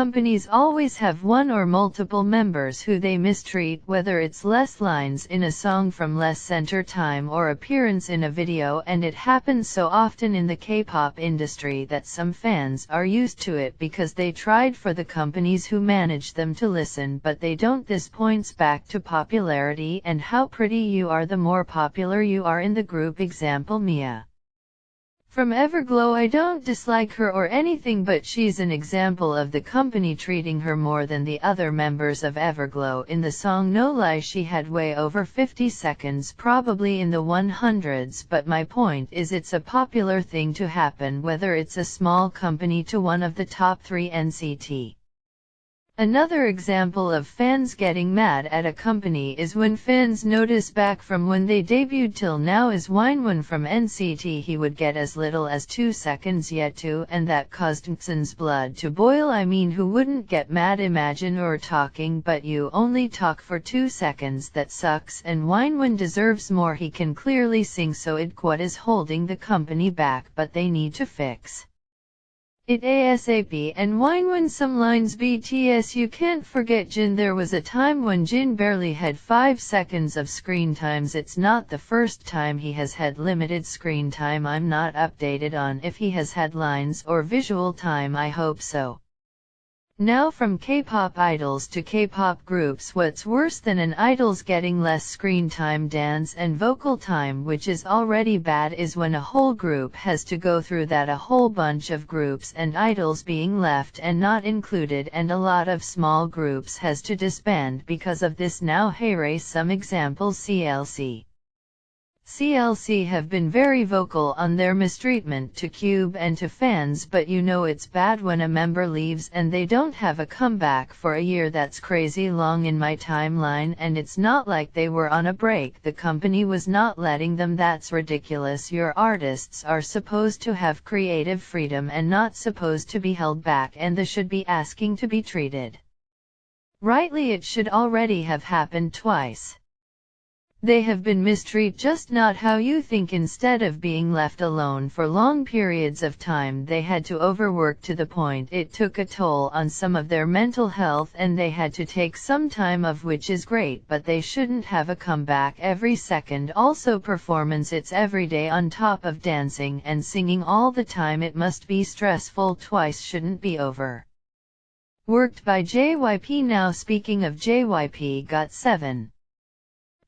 Companies always have one or multiple members who they mistreat, whether it's less lines in a song from less center time or appearance in a video, and it happens so often in the K-pop industry that some fans are used to it because they tried for the companies who manage them to listen, but they don't. This points back to popularity and how pretty you are the more popular you are in the group. Example: Mia from Everglow. I don't dislike her or anything, but she's an example of the company treating her more than the other members of Everglow. In the song No Lie she had way over 50 seconds, probably in the 100s, but my point is it's a popular thing to happen whether it's a small company to one of the top 3 NCT. Another example of fans getting mad at a company is when fans notice back from when they debuted till now. Is Wonwon from NCT. He would get as little as 2 seconds yet too, and that caused Nxon's blood to boil. I mean, who wouldn't get mad? Imagine you're talking but you only talk for 2 seconds. That sucks, and Wonwon deserves more. He can clearly sing, so what is holding the company back, but they need to fix it ASAP. And Wonwon some lines. BTS, you can't forget Jin. There was a time when Jin barely had 5 seconds of screen times. It's not the first time he has had limited screen time. I'm not updated on if he has had lines or visual time. I hope so. Now from K-pop idols to K-pop groups, what's worse than an idol's getting less screen time, dance and vocal time, which is already bad, is when a whole group has to go through that. A whole bunch of groups and idols being left and not included, and a lot of small groups has to disband because of this. Now here some examples. CLC have been very vocal on their mistreatment to Cube and to fans, but you know it's bad when a member leaves and they don't have a comeback for a year. That's crazy long in my timeline, and it's not like they were on a break. The company was not letting them. That's ridiculous. Your artists are supposed to have creative freedom and not supposed to be held back, and they should be asking to be treated rightly. It should already have happened twice. They have been mistreated, just not how you think. Instead of being left alone for long periods of time, they had to overwork to the point it took a toll on some of their mental health, and they had to take some time off, which is great, but they shouldn't have a comeback every second. Also performance, it's every day on top of dancing and singing all the time. It must be stressful. Twice shouldn't be over worked by JYP. Now speaking of JYP, GOT7.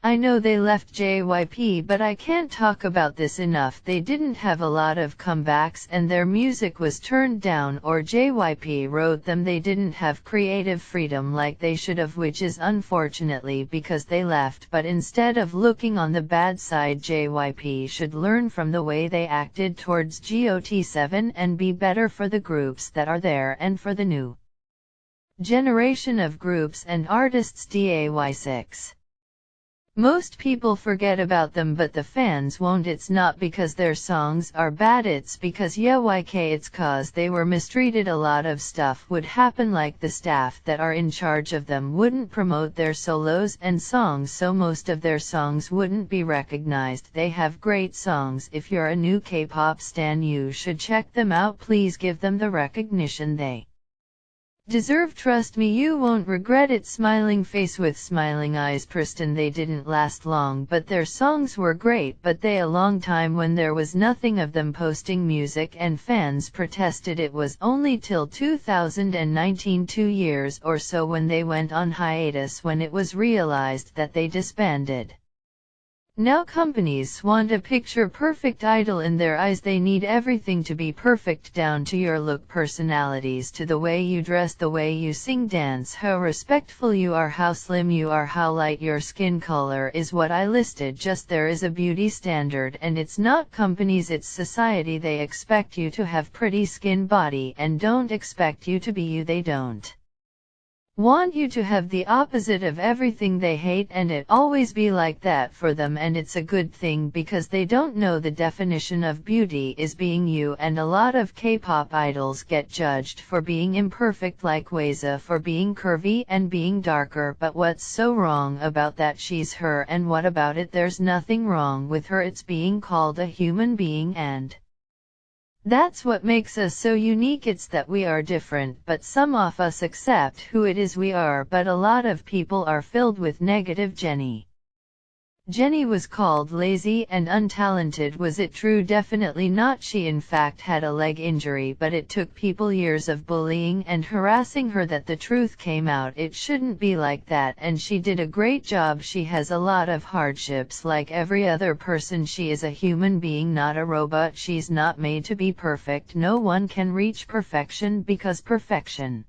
I know they left JYP, but I can't talk about this enough. They didn't have a lot of comebacks and their music was turned down, or JYP wrote them. They didn't have creative freedom like they should have, which is unfortunately because they left. But instead of looking on the bad side, JYP should learn from the way they acted towards GOT7 and be better for the groups that are there and for the new generation of groups and artists. DAY6. Most people forget about them, but the fans won't. It's not because their songs are bad, it's because it's cause they were mistreated. A lot of stuff would happen, like the staff that are in charge of them wouldn't promote their solos and songs, so most of their songs wouldn't be recognized. They have great songs. If you're a new K-pop stan, you should check them out. Please give them the recognition they deserve. Trust me, you won't regret it. Smiling face with smiling eyes. Preston. They didn't last long, but their songs were great. But they a long time when there was nothing of them posting music and fans protested. It was only till 2019, 2 years or so, when they went on hiatus, when it was realized that they disbanded. Now companies want a picture-perfect idol in their eyes. They need everything to be perfect, down to your look, personalities, to the way you dress, the way you sing, dance, how respectful you are, how slim you are, how light your skin color is. What I listed just there is a beauty standard, and it's not companies, it's society. They expect you to have pretty skin, body, and don't expect you to be you. They don't want you to have the opposite of everything they hate and it always be like that for them, and it's a good thing because they don't know the definition of beauty is being you, and a lot of K-pop idols get judged for being imperfect, like Weza for being curvy and being darker, but what's so wrong about that? She's her, and what about it? There's nothing wrong with her, it's being called a human being, and that's what makes us so unique. It's that we are different, but some of us accept who it is we are, but a lot of people are filled with negative. Jennie was called lazy and untalented. Was it true? Definitely not. She in fact had a leg injury, but it took people years of bullying and harassing her that the truth came out. It shouldn't be like that, and she did a great job. She has a lot of hardships like every other person. She is a human being, not a robot. She's not made to be perfect. No one can reach perfection because perfection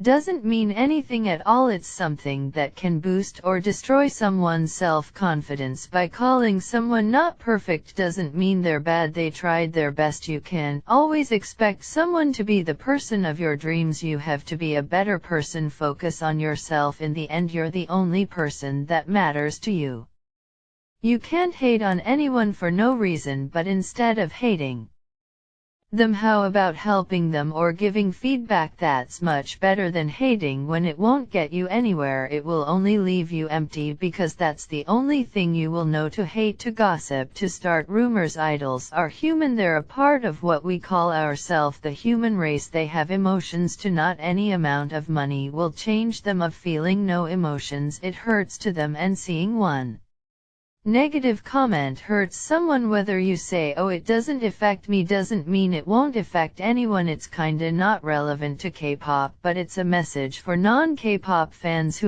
doesn't mean anything at all. It's something that can boost or destroy someone's self-confidence. By calling someone not perfect doesn't mean they're bad. They tried their best. You can always expect someone to be the person of your dreams. You have to be a better person. Focus on yourself. In the end, you're the only person that matters to you. You can't hate on anyone for no reason, but instead of hating them, how about helping them or giving feedback? That's much better than hating when it won't get you anywhere. It will only leave you empty, because that's the only thing you will know: to hate, to gossip, to start rumors. Idols are human. They're a part of what we call ourselves, the human race. They have emotions too. Not any amount of money will change them. Of feeling no emotions, it hurts to them, and seeing one negative comment hurts someone. Whether you say, oh, it doesn't affect me, doesn't mean it won't affect anyone. It's kinda not relevant to K-pop, but it's a message for non-K-pop fans who